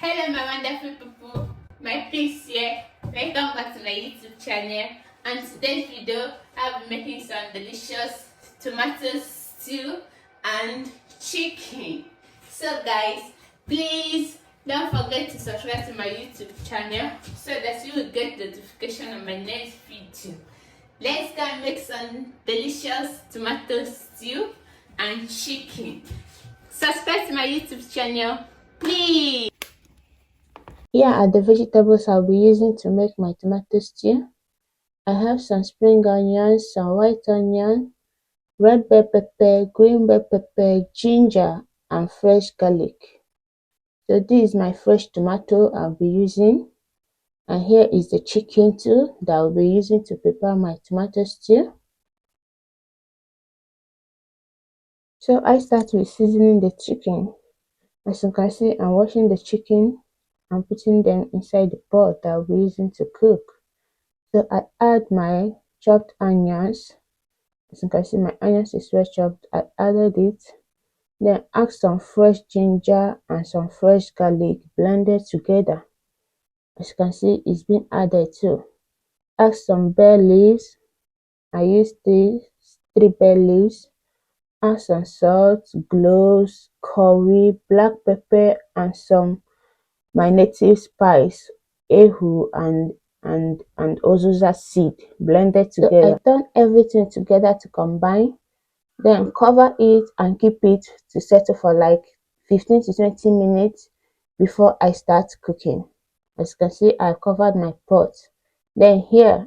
Hello my wonderful people, my peace here. Welcome back to my YouTube channel. And today's video I'll be making some delicious tomato stew and chicken. So guys, please don't forget to subscribe to my YouTube channel so that you will get the notification of my next video. Let's go and make some delicious tomato stew and chicken. Subscribe to my YouTube channel, please. Here are the vegetables I'll be using to make my tomato stew. I have some spring onions, some white onion, red bell pepper, green bell pepper, ginger, and fresh garlic. So this is my fresh tomato I'll be using. And here is the chicken too that I'll be using to prepare my tomato stew. So I start with seasoning the chicken. As you can see, I'm washing the chicken and putting them inside the pot that I'll be using to cook. So I add my chopped onions. As you can see, my onions is well chopped. I added it. Then add some fresh ginger and some fresh garlic blended together. As you can see, it's been added too. Add some bay leaves. I used these 3 bay leaves. Add some salt, cloves, curry, black pepper, and some my native spice, ehu and ozuza seed blended together. So I turn everything together to combine, then cover it and keep it to settle for like 15 to 20 minutes before I start cooking. As you can see, I covered my pot. Then here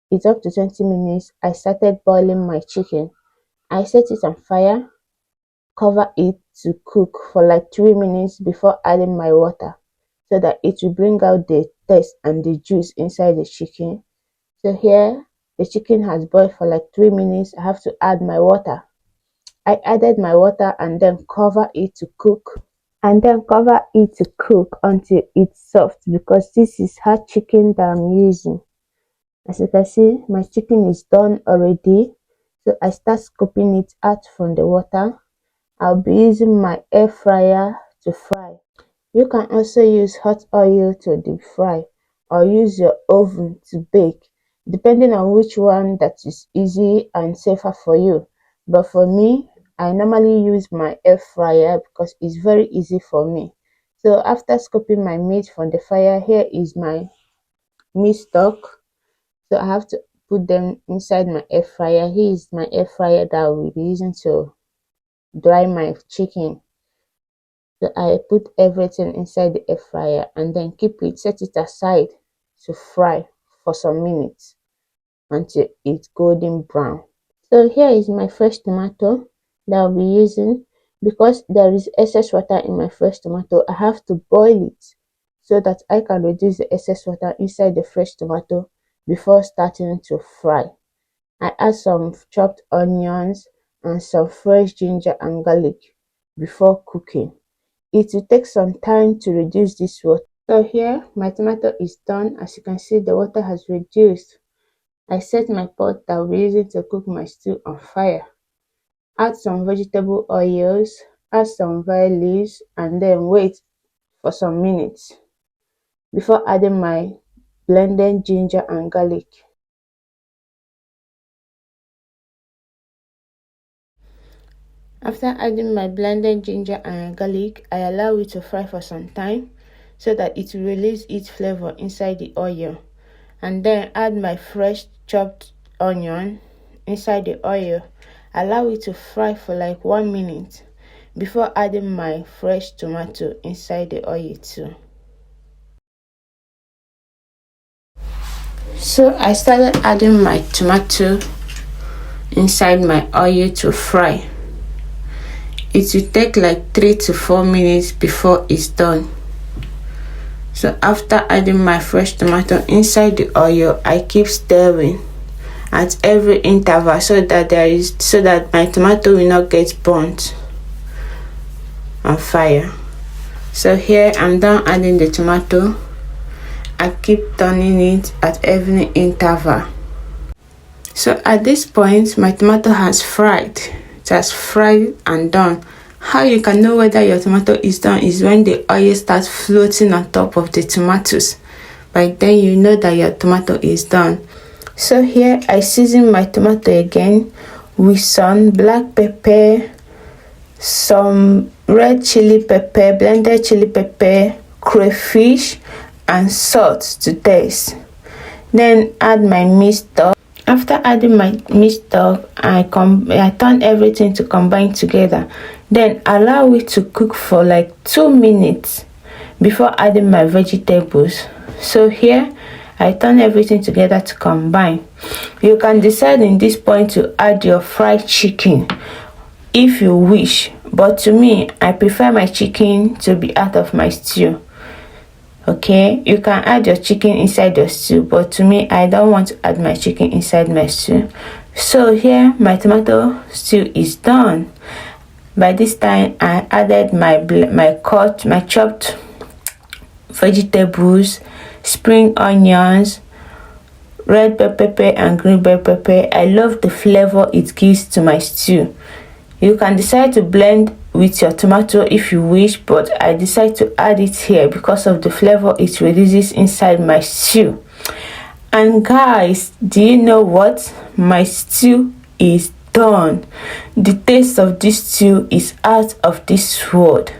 it's up to 20 minutes. I started boiling my chicken. I set it on fire, cover it to cook for like 3 minutes before adding my water, so that it will bring out the taste and the juice inside the chicken. So here the chicken has boiled for like 3 minutes. I have to add my water. I added my water and then cover it to cook. Until it's soft, because this is hard chicken that I'm using. As you can see, my chicken is done already. So I start scooping it out from the water. I'll be using my air fryer to fry. You can also use hot oil to deep fry or use your oven to bake, depending on which one that is easy and safer for you. But for me, I normally use my air fryer because it's very easy for me. So after scooping my meat from the fire, here is my meat stock. So I have to put them inside my air fryer. Here is my air fryer that I will be using to dry my chicken. So I put everything inside the air fryer and then set it aside to fry for some minutes until it's golden brown. So here is my fresh tomato that I'll be using. Because there is excess water in my fresh tomato, I have to boil it so that I can reduce the excess water inside the fresh tomato before starting to fry. I add some chopped onions and some fresh ginger and garlic before cooking. It will take some time to reduce this water. So here my tomato is done. As you can see, the water has reduced. I set my pot that I'll be using to cook my stew on fire. Add some vegetable oils, add some bay leaves, and then wait for some minutes before adding my blended ginger and garlic. After adding my blended ginger and garlic, I allow it to fry for some time so that it will release its flavor inside the oil. And then add my fresh chopped onion inside the oil. Allow it to fry for like 1 minute before adding my fresh tomato inside the oil too. So I started adding my tomato inside my oil to fry. It will take like 3 to 4 minutes before it's done. So after adding my fresh tomato inside the oil, I keep stirring at every interval so that my tomato will not get burnt on fire. So here I'm done adding the tomato. I keep turning it at every interval. So at this point, my tomato has fried. It has fried and done. How you can know whether your tomato is done is when the oil starts floating on top of the tomatoes. By then you know that your tomato is done. So here I season my tomato again with some black pepper, some red chili pepper, blended chili pepper, crayfish, and salt to taste. Then add my meat stock. After adding my meat stock, I turn everything to combine together. Then allow it to cook for like 2 minutes before adding my vegetables. So here I turn everything together to combine. You can decide in this point to add your fried chicken if you wish, but to me I prefer my chicken to be out of my stew. Okay, you can add your chicken inside your stew, but to me I don't want to add my chicken inside my stew. So here my tomato stew is done. By this time I added my chopped vegetables, spring onions, red bell pepper and green bell pepper. I love the flavor it gives to my stew. You can decide to blend with your tomato if you wish, but I decide to add it here because of the flavor it releases inside my stew. And guys, do you know what? My stew is done. The taste of this stew is out of this world.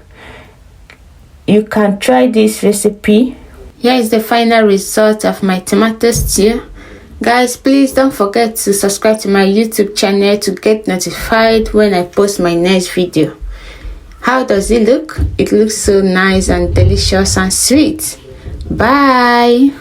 You can try this recipe. Here is the final result of my tomato stew. Guys, please don't forget to subscribe to my YouTube channel to get notified when I post my next video. How does it look? It looks so nice and delicious and sweet. Bye.